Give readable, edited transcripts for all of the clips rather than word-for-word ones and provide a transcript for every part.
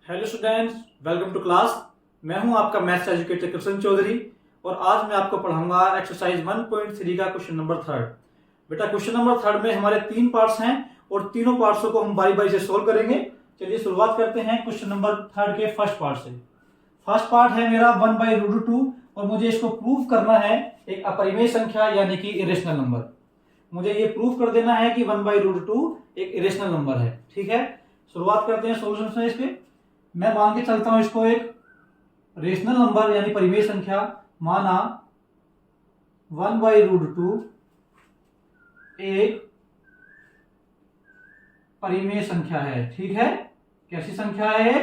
Hello students, welcome to class. मैं हूं आपका मैथ्स एजुकेटर कृष्ण चौधरी और आज मैं आपको पढ़ाऊंगा एक्सरसाइज 1.3 का क्वेश्चन नंबर 3। बेटा क्वेश्चन नंबर 3 में हमारे 3 पार्ट्स हैं और तीनों पार्ट्सों को हम बारी बारी से सोल्व करेंगे। चलिए शुरुआत करते हैं क्वेश्चन नंबर 3 के फर्स्ट पार्ट से। फर्स्ट पार्ट है मेरा 1/√2 और मुझे इसको प्रूव करना है एक अपरिमेय संख्या यानी कि इरेशनल नंबर। मुझे ये प्रूव कर देना है कि 1/√2 एक इरेशनल नंबर है। ठीक है, शुरुआत करते हैं सॉल्यूशन से। इसके मैं मान के चलता हूं इसको एक रेशनल नंबर यानी परिमेय संख्या, माना 1/√2 एक परिमेय संख्या है। ठीक है, कैसी संख्या है?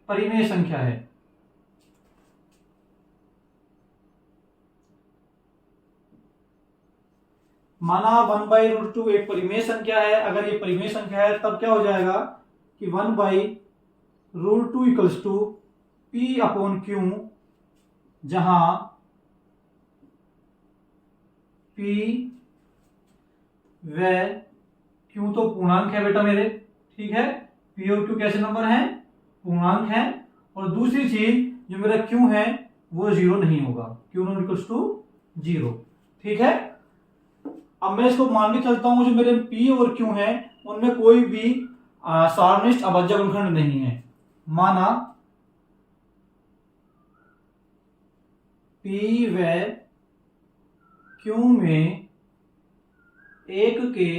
परिमेय संख्या है। माना 1/√2 एक परिमेय संख्या है। अगर ये परिमेय संख्या है तब क्या हो जाएगा कि 1/√2 इक्वल्स टू P/Q, जहां P व Q तो पूर्णांक है बेटा मेरे। ठीक है, P और Q कैसे नंबर हैं? पूर्णांक हैं। और दूसरी चीज जो मेरा Q है वो 0 नहीं होगा, Q नॉट इक्वल्स टू 0। ठीक है, अब मैं इसको मान के चलता हूं जो मेरे P और Q है उनमें कोई भी सारनिष्ठ अभाज्य गुणनखंड नहीं है। माना P व Q में एक के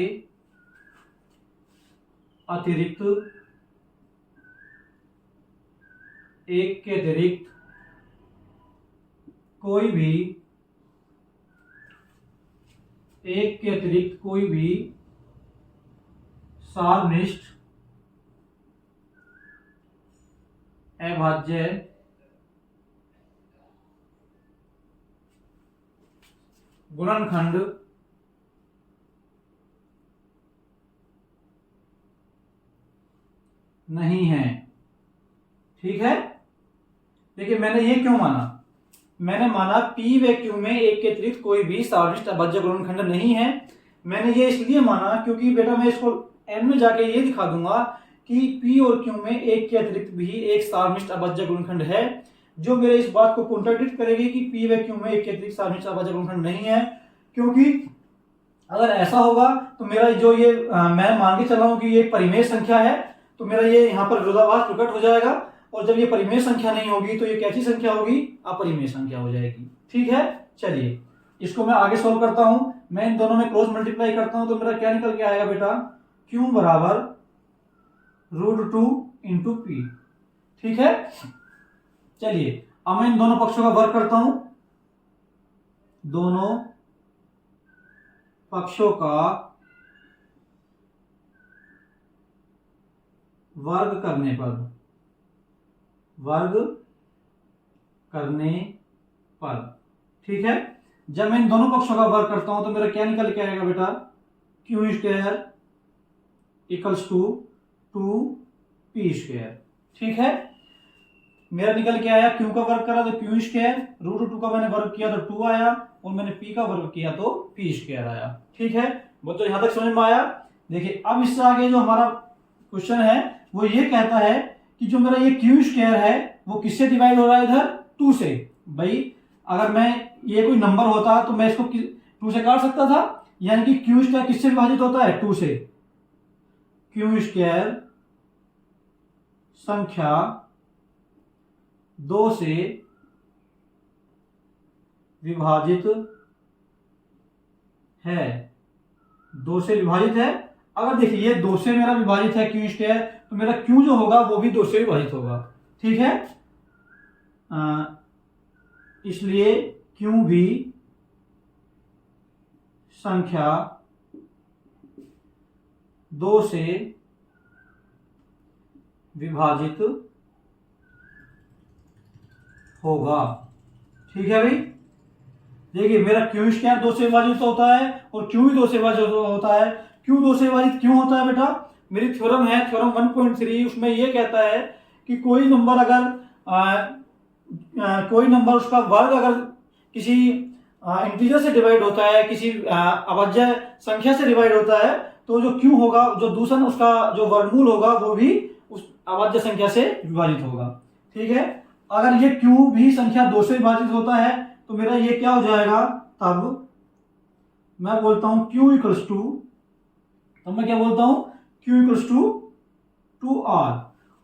अतिरिक्त कोई भी सारनिष्ठ अभाज्य गुणनखंड नहीं है। ठीक है, देखिए मैंने ये क्यों माना? मैंने माना P व Q में एक के अतिरिक्त कोई भी सारनिष्ठ अभाज्य गुणनखंड नहीं है। मैंने ये इसलिए माना क्योंकि बेटा मैं इसको एन में जाके ये दिखा दूंगा कि P और Q में एक के अतिरिक्त भी एक सारनिष्ठ अभाज्य गुणनखंड है, जो मेरे इस बात को कॉन्ट्राडिक्ट करेगी कि P व Q में एक के अतिरिक्त सारनिष्ठ अभाज्य गुणनखंड नहीं है। क्योंकि अगर ऐसा होगा तो मेरा जो ये मैं मान के चला हूं कि ये परिमेय संख्या है, तो मेरा ये यहाँ पर विरोधाभास प्रकट हो जाएगा। और जब ये परिमेय संख्या नहीं होगी तो ये कैसी संख्या होगी? अपरिमेय संख्या हो जाएगी। ठीक है, चलिए इसको मैं आगे सोल्व करता हूं। मैं इन दोनों में क्रॉस मल्टीप्लाई करता हूं तो मेरा क्या निकल के आएगा बेटा? Q बराबर √2 इंटू P। ठीक है, चलिए अब मैं इन दोनों पक्षों का वर्ग करता हूं। दोनों पक्षों का वर्ग करने पर ठीक है, जब मैं इन दोनों पक्षों का वर्ग करता हूं तो मेरा क्या निकल के आएगा बेटा? Q² equals to 2P²। ठीक है, मेरा निकल के आया Q का वर्ग करा तो Q², √2 का मैंने वर्ग किया तो 2 आया और मैंने P का वर्ग किया तो P² आया। ठीक है, बच्चों यहां तक समझ में आया? देखिए अब इससे आगे जो हमारा क्वेश्चन है वो ये कहता है कि जो मेरा ये Q² है वो किससे डिवाइड हो रहा है? इधर 2 से। भाई अगर मैं ये कोई नंबर होता तो मैं इसको 2 से काट सकता था, यानी कि Q² किससे विभाजित होता है? 2 से। Q² संख्या 2 से विभाजित है। 2 से विभाजित है। अगर देखिए ये 2 से मेरा विभाजित है Q² तो मेरा Q जो होगा वो भी 2 से विभाजित होगा। ठीक है, इसलिए Q भी संख्या 2 से विभाजित होगा। ठीक है भाई, देखिए मेरा Q² 2 से विभाजित होता है और Q भी 2 से विभाजित होता है। Q 2 से विभाजित क्यों होता है बेटा? मेरी थ्योरम है, थ्योरम 1.3, उसमें यह कहता है कि कोई नंबर उसका वर्ग अगर किसी इंटीजर से डिवाइड होता है, किसी अभाज्य संख्या से डिवाइड होता है, तो जो क्यू होगा, जो दूसरा उसका जो वर्गमूल होगा वो भी उस अभाज्य संख्या से विभाजित होगा। ठीक है, अगर ये q भी संख्या 2 से विभाजित होता है तो मेरा ये क्या हो जाएगा, तब मैं बोलता हूं q इक्वल्स टू, तब मैं क्या बोलता हूं, q इक्वल्स टू r,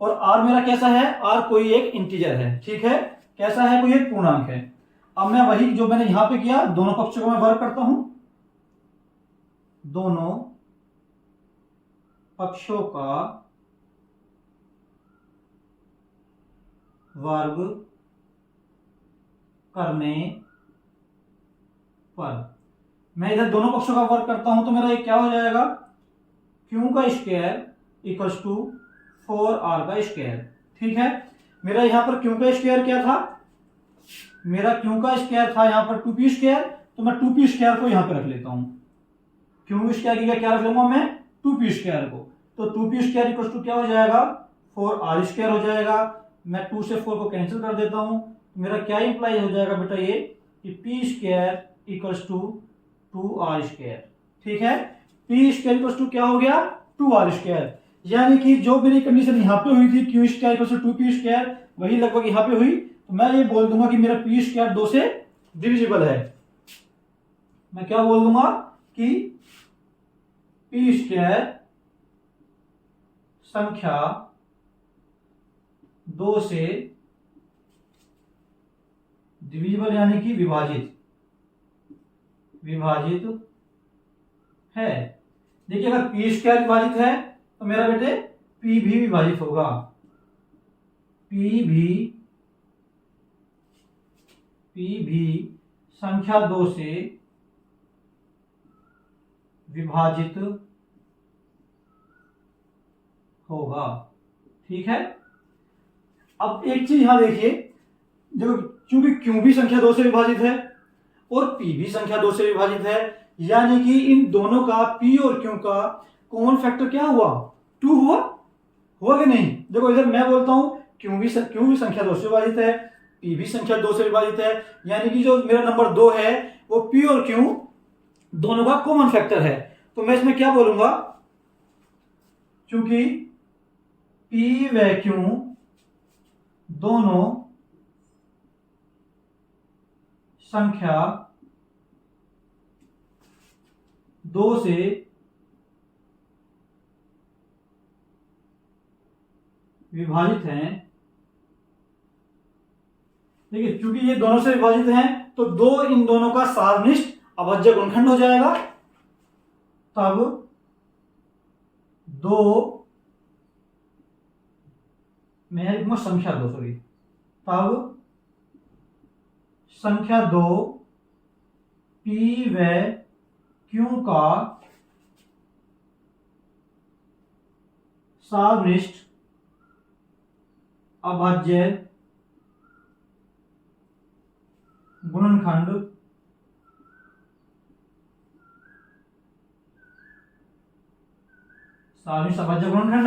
और r मेरा कैसा है, r कोई एक इंटीजर है। ठीक है, कैसा है, कोई एक पूर्णांक है। अब मैं वही जो मैंने यहां पे किया, दोनों पक्षों को मैं वर्ग करता हूं, दोनों पक्षों का वर्ग करने पर, मैं इधर दोनों पक्षों का वर्ग करता हूं तो मेरा ये क्या हो जाएगा, q का स्क्वायर इक्वल्स टू 4r का स्क्वायर। ठीक है, मेरा यहां पर q का स्क्वायर क्या था, मेरा q का स्क्वायर था यहां पर 2p स्क्वायर, तो मैं 2p स्क्वायर को यहां पे रख लेता हूं। q स्क्वायर की क्या रख लूंगा मैं, 2p स्क्वायर को, तो 2p स्क्वायर इक्वल्स टू क्या हो जाएगा, 4r स्क्वायर हो जाएगा। मैं 2 से 4 को कैंसिल कर देता हूं, तो मेरा क्या इंप्लाई हो जाएगा बेटा ये कि p square equals to 2r square. ठीक है, p स्क्वायर इक्वल्स टू क्या हो गया, 2r स्क्वायर, यानी कि जो मेरी कंडीशन यहाँ पे हुई थी q square equals to 2p square, वही लगभग यहाँ पे हुई। तो मैं ये बोल दूंगा कि मेरा p स्क्वायर 2 से डिविजिबल है। मैं क्या बोल दूंगा कि p स्क्वायर संख्या 2 से डिविजिबल यानी कि विभाजित है। देखिए, अगर p स्क्वायर विभाजित है तो मेरा बेटे p भी विभाजित होगा, p भी संख्या 2 से विभाजित होगा। ठीक है, अब एक चीज यहां देखिए, देखो क्योंकि q भी संख्या 2 से विभाजित है और p भी संख्या 2 से विभाजित है, यानी कि इन दोनों का p और q का कॉमन फैक्टर क्या हुआ, 2 हुआ कि नहीं। देखो इधर मैं बोलता हूं q भी संख्या 2 से विभाजित है, p भी संख्या 2 से विभाजित है, यानी कि जो मेरा नंबर 2 है वो p और q दोनों का कॉमन फैक्टर है। तो मैं इसमें क्या बोलूंगा, क्योंकि p व q दोनों संख्या 2 से विभाजित हैं। देखिए, क्योंकि ये दोनों से विभाजित हैं तो इन दोनों का सार्वनिष्ठ अभाज्य गुणनखंड हो जाएगा। तब 2 मैं लिखूंगा संख्या 2, सॉरी, तब संख्या 2 p व q का सार्वनिष्ठ अभाज्य गुणनखंड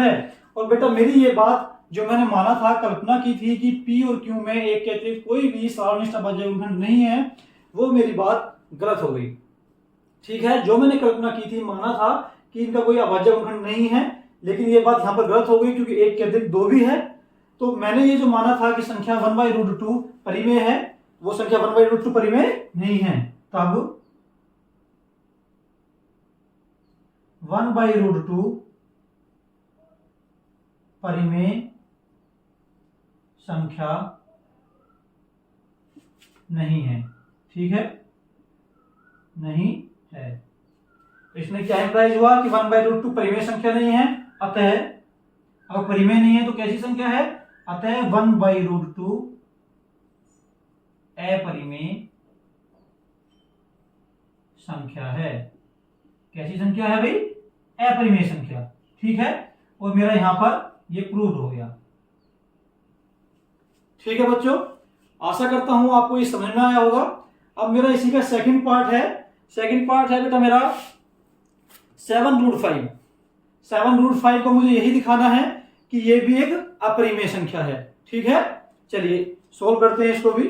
है। और बेटा मेरी ये बात जो मैंने माना था, कल्पना की थी कि p और q में एक के अतिरिक्त कोई भी सार्वनिष्ठ अभाज्य गुणनखंड नहीं है, वो मेरी बात गलत हो गई। ठीक है, जो मैंने कल्पना की थी, माना था कि इनका कोई अभाज्य गुणनखंड नहीं है, लेकिन ये बात यहां पर गलत हो गई क्योंकि एक के अतिरिक्त 2 भी है। तो मैंने ये जो माना था कि संख्या 1/√2 परिमेय है, वो संख्या 1/√2 परिमेय नहीं है। तब 1/√2 परिमेय संख्या नहीं है। ठीक है, नहीं है। इसमें क्या इंप्लाइज हुआ कि 1/√2 परिमेय संख्या नहीं है, अतः अगर परिमेय नहीं है तो कैसी संख्या है, अतः 1/√2 अपरिमेय संख्या है। कैसी संख्या है भाई, अपरिमेय संख्या। ठीक है, और मेरा यहां पर ये प्रूव हो गया। ठीक है बच्चों, आशा करता हूं आपको ये समझ में आया होगा। अब मेरा इसी का सेकंड पार्ट है बेटा मेरा 7√5। 7√5 को मुझे यही दिखाना है कि ये भी एक अपरिमेय संख्या है। ठीक है, चलिए सोल्व करते हैं इसको भी।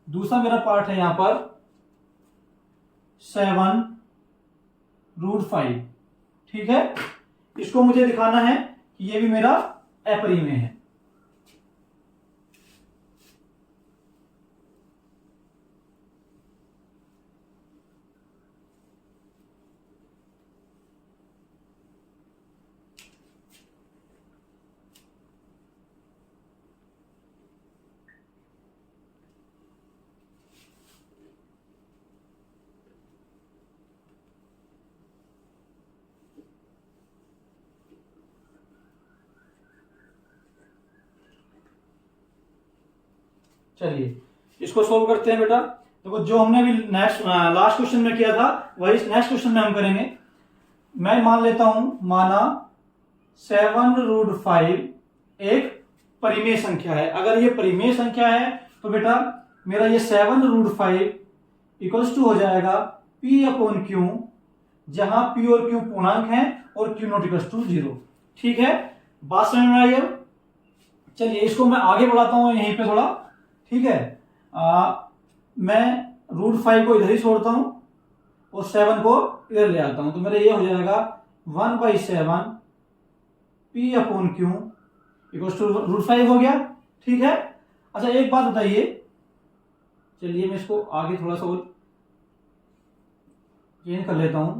दूसरा मेरा पार्ट है यहां पर 7√5। ठीक है, इसको मुझे दिखाना है कि ये भी मेरा अपरिमेय है। चलिए इसको सोल्व करते हैं बेटा। देखो जो हमने अभी नेक्स्ट लास्ट क्वेश्चन में किया था वही नेक्स्ट क्वेश्चन में हम करेंगे। मैं मान लेता हूं, माना 7√5 एक परिमेय संख्या है। अगर ये परिमेय संख्या है तो बेटा मेरा ये 7√5 इक्वल्स टू हो जाएगा P/Q, जहां P और Q पूर्णांक है और Q नॉट इक्वल्स टू 0। ठीक है, बात समझ में आई अब? चलिए इसको मैं आगे बढ़ाता हूं यहीं पे थोड़ा। ठीक है, मैं √5 को इधर ही छोड़ता हूं और 7 को इधर ले आता हूं, तो मेरा ये हो जाएगा 1/7 P/Q इक्वल्स टू √5 हो गया। ठीक है, अच्छा एक बात बताइए, चलिए मैं इसको आगे थोड़ा सा और चेंज कर लेता हूं।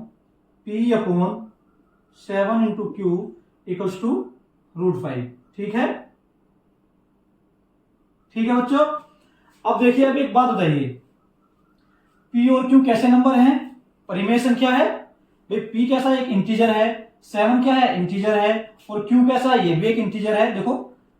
P/7 × Q equals to √5। ठीक है, ठीक है बच्चों। अब देखिए, अब एक बात बताइए, P और Q कैसे नंबर हैं? परिमेय संख्या है भाई। P कैसा एक इंटीजर है, 7 क्या है इंटीजर है, और Q कैसा है ये भी एक इंटीजर है। देखो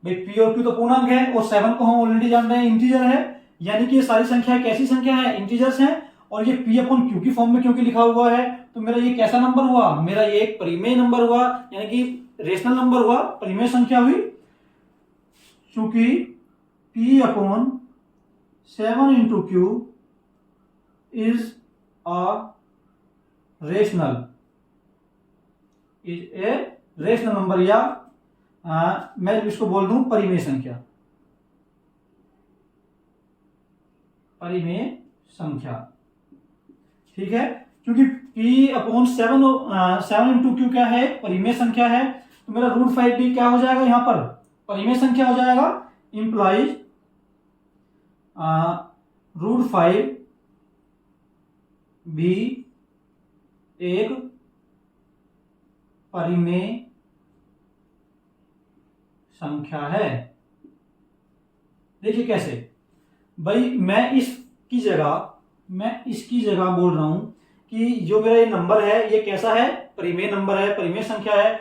भाई P और Q तो पूर्णांक है और 7 को हम ऑलरेडी जान रहे हैं इंटीजर है, यानी कि ये सारी संख्या कैसी संख्या है? इंटीजर्स हैं। और ये P/Q की फॉर्म में क्योंकि लिखा हुआ है, तो मेरा ये कैसा नंबर हुआ? मेरा ये एक परिमेय नंबर हुआ, यानी कि रेशनल नंबर हुआ, परिमेय संख्या हुई। चूंकि P/7 × Q is a rational number, या मैं इसको बोल दूं परिमेय संख्या। परिमेय संख्या, ठीक है, क्योंकि P/7 × Q क्या है? परिमेय संख्या है। तो मेरा √5 भी क्या हो जाएगा? यहां पर परिमेय संख्या हो जाएगा। इंप्लाइज √5 भी एक परिमेय संख्या है। देखिए कैसे भाई, मैं इसकी जगह बोल रहा हूं कि जो मेरा ये नंबर है ये कैसा है? परिमेय नंबर है, परिमेय संख्या है।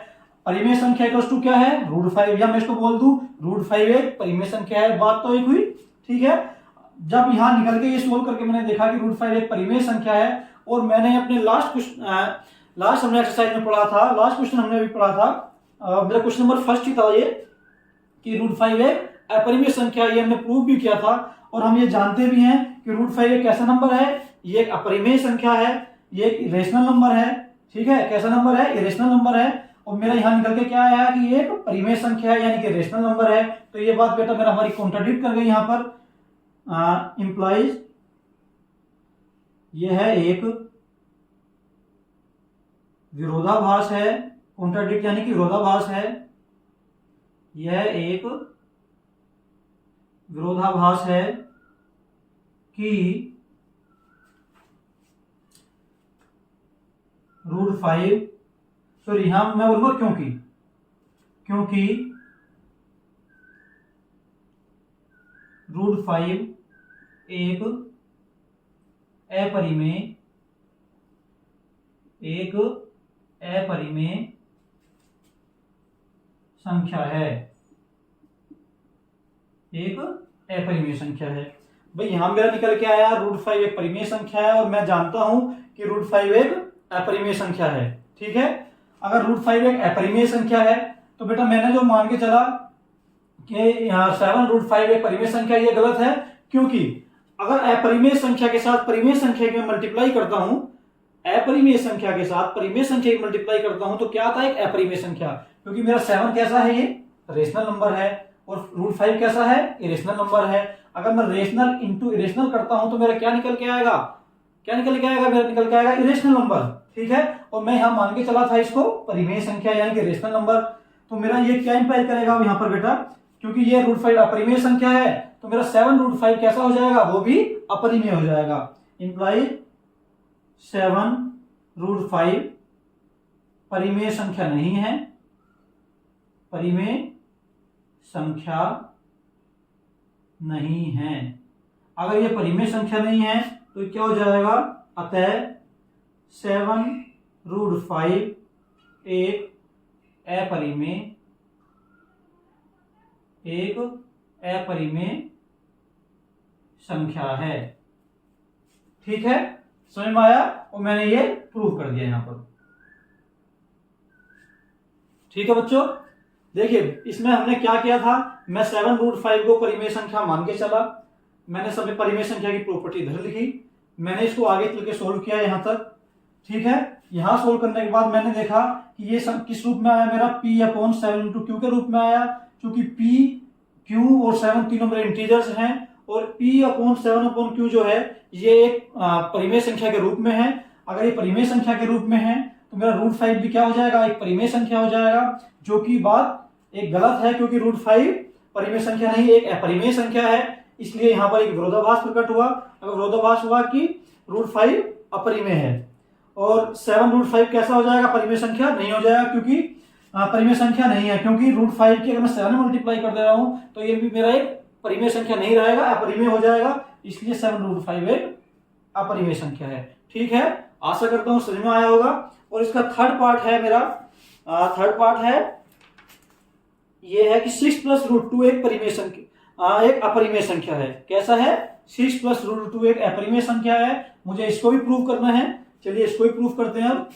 परिमेय संख्या इक्वल्स टू क्या है? √5, या मैं इसको बोल दूं √5 एक परिमेय संख्या है। बात तो एक हुई। ठीक है, जब यहां निकल के ये सोल्व करके मैंने देखा कि √5 एक परिमेय संख्या है, और मैंने अपने लास्ट हमने एक्सरसाइज में पढ़ा था, लास्ट क्वेश्चन हमने भी पढ़ा था, मेरा क्वेश्चन नंबर फर्स्ट ही था ये, कि √5 एक अपरिमेय संख्या, ये हमने प्रूव भी किया था। और हम ये जानते भी हैं कि √5 एक कैसा नंबर है? ये एक अपरिमेय संख्या है, ये एक रेशनल नंबर है। ठीक है, कैसा नंबर है? ये रेशनल नंबर है। और मेरा यहां निकल के क्या आया कि ये एक परिमेय संख्या है, यानी कि रेशनल नंबर है। तो ये बात बेटा मेरा हमारी कॉन्ट्राडिक्ट कर गई यहां पर। इंप्लाइज ये है एक विरोधाभास है, कॉन्ट्राडिक्ट यानी कि विरोधाभास है। यह एक विरोधाभास है कि √5, सॉरी यहां मैं बोलूंगा क्योंकि √5 एक अपरिमेय संख्या है, एक अपरिमेय संख्या है। भाई यहां मेरा निकल के आया √5 एक परिमेय संख्या है, और मैं जानता हूं कि √5 एक अपरिमेय संख्या है। ठीक है, अगर √5 एक अपरिमेय संख्या है तो बेटा मैंने जो मान के चला कि यहाँ 7√5 एक परिमेय संख्या, ये गलत है। क्योंकि अगर अपरिमेय संख्या के साथ परिमेय संख्या की मल्टीप्लाई करता हूं, अपरिमेय संख्या के साथ परिमेय संख्या की मल्टीप्लाई करता हूं, तो क्या आता है? एक अपरिमेय संख्या। क्योंकि मेरा 7 कैसा है? ये रेशनल नंबर है, और √5 कैसा है? इरेशनल नंबर है। अगर मैं रेशनल इंटू इरेशनल करता हूं तो मेरा क्या निकल के आएगा? मेरा निकल के आएगा इरेशनल नंबर। ठीक है, और मैं यहां मान के चला था इसको परिमेय संख्या यानी कि रेशनल नंबर। तो मेरा ये क्या इंप्लाई करेगा यहाँ पर बेटा, क्योंकि ये √5 अपरिमेय संख्या है तो मेरा 7√5 कैसा हो जाएगा, वो भी अपरिमेय हो जाएगा। इंप्लाई 7√5 परिमेय संख्या नहीं है, परिमेय संख्या नहीं है। अगर ये परिमेय संख्या नहीं है तो क्या हो जाएगा, अतः 7√5 एक अपरिमेय संख्या है। ठीक है, समझ में आया, और मैंने ये प्रूव कर दिया यहां पर। ठीक है बच्चों, देखिए इसमें हमने क्या किया था, मैं 7√5 को परिमेय संख्या मान के चला, मैंने सभी परिमेय संख्या की प्रॉपर्टी इधर लिखी, मैंने इसको आगे चल के सोल्व किया यहां तक। ठीक है, यहां सोल्व करने के बाद मैंने देखा कि ये किस रूप में आया, मेरा P/7 × Q के रूप में आया, क्योंकि P, Q और 7 तीनों मेरे इंटीजर्स हैं, और P/7/Q जो है ये एक परिमेय संख्या के रूप में है। अगर ये परिमेय संख्या के रूप में है तो मेरा √5 भी क्या हो जाएगा, एक परिमेय संख्या हो जाएगा, जो कि बात एक गलत है, क्योंकि √5 परिमेय संख्या नहीं, एक अपरिमेय संख्या है। इसलिए यहाँ पर एक विरोधाभास प्रकट हुआ। अगर विरोधाभास हुआ कि √5 अपरिमेय है और 7√5 कैसा हो जाएगा, परिमेय संख्या नहीं हो जाएगा, क्योंकि परिमेय संख्या नहीं है, क्योंकि √5 की अगर मैं 7 मल्टीप्लाई कर दे रहा हूं तो ये भी मेरा एक परिमेय संख्या नहीं रहेगा, अपरिमेय हो जाएगा। इसलिए 7√5 एक अपरिमेय संख्या है। ठीक है, आशा करता हूं समझ में आया होगा। और इसका थर्ड पार्ट है मेरा, थर्ड पार्ट है ये है कि 6 + √2 एक परिमेय संख्या, एक अपरिमेय संख्या है। कैसा है, 6 + √2 एक अपरिमेय संख्या है। मुझे इसको भी प्रूव करना है, चलिए इसको भी प्रूव करते हैं। अब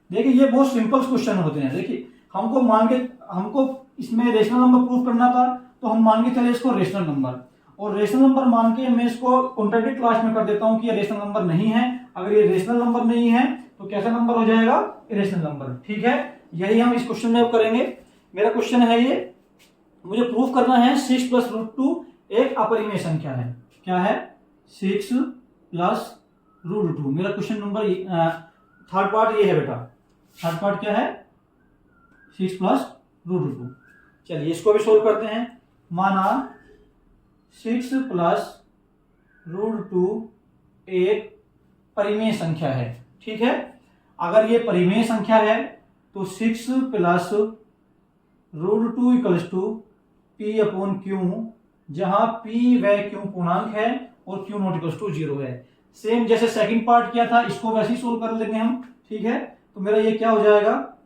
देखिए ये बहुत सिंपल क्वेश्चन होते हैं। देखिए हमको इसमें रेशनल नंबर प्रूव करना था, तो हम मान के चले इसको रेशनल नंबर, और रेशनल नंबर मान के मैं इसको कॉन्ट्रैक्टेड क्लास में कर देता हूं कि ये रेशनल नंबर नहीं है। अगर ये रेशनल नंबर नहीं है तो कैसा नंबर हो जाएगा, इरेशनल नंबर। ठीक है, यही हम इस क्वेश्चन में करेंगे। मेरा क्वेश्चन है ये, मुझे प्रूफ करना है 6 + √2 एक अपरिमेय संख्या है। क्या है, 6 + √2। मेरा क्वेश्चन नंबर थर्ड पार्ट ये है बेटा। थर्ड पार्ट क्या है, 6 + √2। चलिए इसको भी सोल्व करते हैं। माना 6 + √2 एक परिमेय संख्या है। ठीक है, अगर ये परिमेय संख्या है तो 6 + √2 = P/Q, जहां P व Q पूर्णांक है और Q ≠ 0 है। सेम जैसे सेकंड पार्ट किया था, इसको वैसे ही सोल्व कर लेंगे हम। ठीक है, तो मेरा ये क्या हो जाएगा,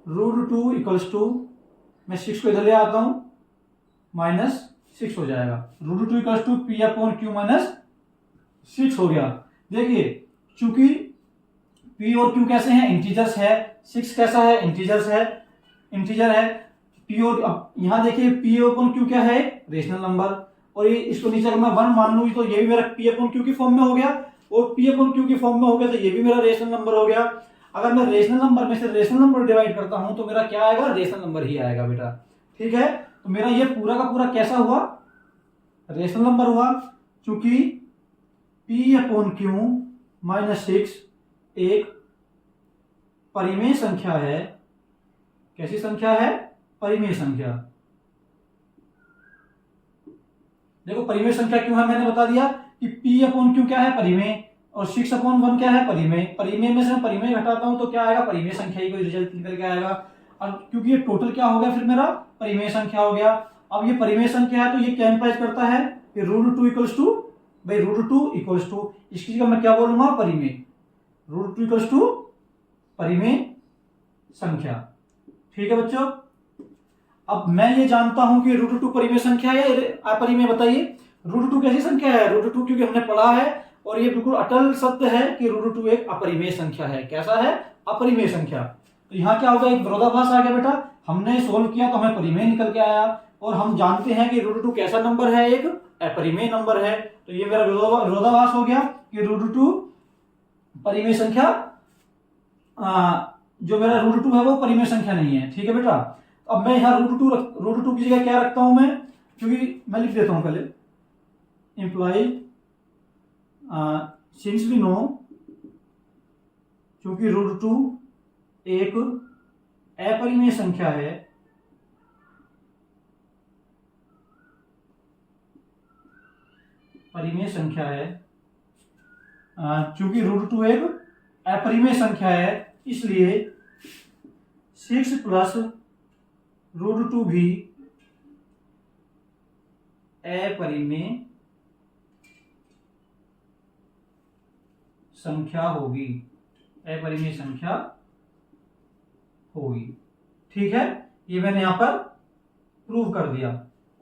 √2 मैं 6 को इधर ले आता हूं, -6 हो जाएगा। √2 P/Q -6 हो गया। देखिए चूंकि P और Q कैसे हैं, इंटीजर्स है, 6 कैसा है, इंटीजर है। P और यहां देखिए P/Q क्या है, रेशनल नंबर, और ये इसको नीचे अगर मैं 1 मान लूं तो ये भी मेरा P/Q की फॉर्म में हो गया, और P/Q की फॉर्म में हो गया तो ये भी मेरा रेशनल नंबर हो गया। अगर मैं रेशनल नंबर में से रेशनल नंबर डिवाइड करता हूं तो मेरा क्या आएगा, रेशनल नंबर ही आएगा बेटा। ठीक है, तो मेरा ये पूरा का पूरा कैसा हुआ, रेशनल नंबर हुआ, क्योंकि P/Q -6 एक परिमेय संख्या है। कैसी संख्या है, परिमेय संख्या। देखो परिमेय संख्या क्यों है, मैंने बता दिया कि P/Q क्या है, परिमेय, और 6/1 क्या है, परिमेय। परिमेय में से परिमेय घटाता हूं तो क्या आएगा, परिमेय संख्या ही कोई रिजल्ट निकल के आएगा। और क्योंकि ये टोटल क्या हो गया, फिर मेरा परिमेय संख्या हो गया। अब ये परिमेय संख्या है तो ये क्या इंप्लाइज करता है कि √2 √2 इसकी जगह मैं क्या बोलूंगा, परिमेय। √2 परिमेय संख्या। ठीक है बच्चों, अब मैं ये जानता हूं कि √2 परिमेय संख्या है या अपरिमेय, बताइए। √2 कैसी संख्या है, √2 क्योंकि हमने पढ़ा है और ये बिल्कुल अटल सत्य है कि √2 एक अपरिमेय संख्या है। कैसा है, अपरिमेय संख्या। तो यहाँ क्या होगा, एक विरोधाभास आ गया बेटा। हमने सोल्व किया तो हमें परिमेय निकल के आया, और हम जानते हैं कि √2 कैसा नंबर है, एक अपरिमेय नंबर है। तो ये मेरा विरोधाभास हो गया कि √2 परिमेय संख्या, जो मेरा √2 है वो परिमेय संख्या नहीं है। ठीक है बेटा, अब मैं यहाँ √2 की जगह क्या रखता हूं मैं, क्योंकि मैं लिख देता हूं पहले, इंप्लाई सिंस वी नो चूंकि √2 एक अपरिमेय संख्या है, परिमेय संख्या है, चूंकि √2 एक अपरिमेय संख्या है, इसलिए 6 प्लस √2 भी अपरिमेय संख्या होगी, अपरिमेय संख्या होगी। ठीक है, ये मैंने यहां पर प्रूव कर दिया।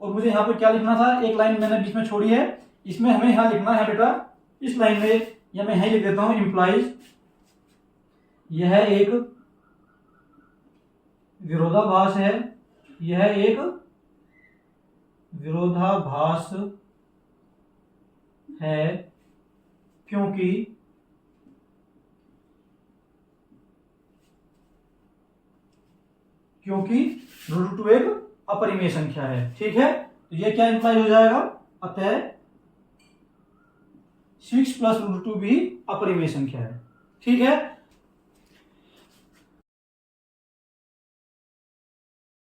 और मुझे यहां पर क्या लिखना था, एक लाइन मैंने बीच में छोड़ी है, इसमें हमें यहां लिखना है बेटा, इस लाइन में, या मैं यहां लिख देता हूं, इंप्लाइज यह एक विरोधाभास है, यह एक विरोधाभास है क्योंकि √2 एक अपरिमेय संख्या है। ठीक है, तो ये क्या इंप्लाई हो जाएगा, अतः 6 प्लस √2 भी अपरिमेय संख्या है। ठीक है,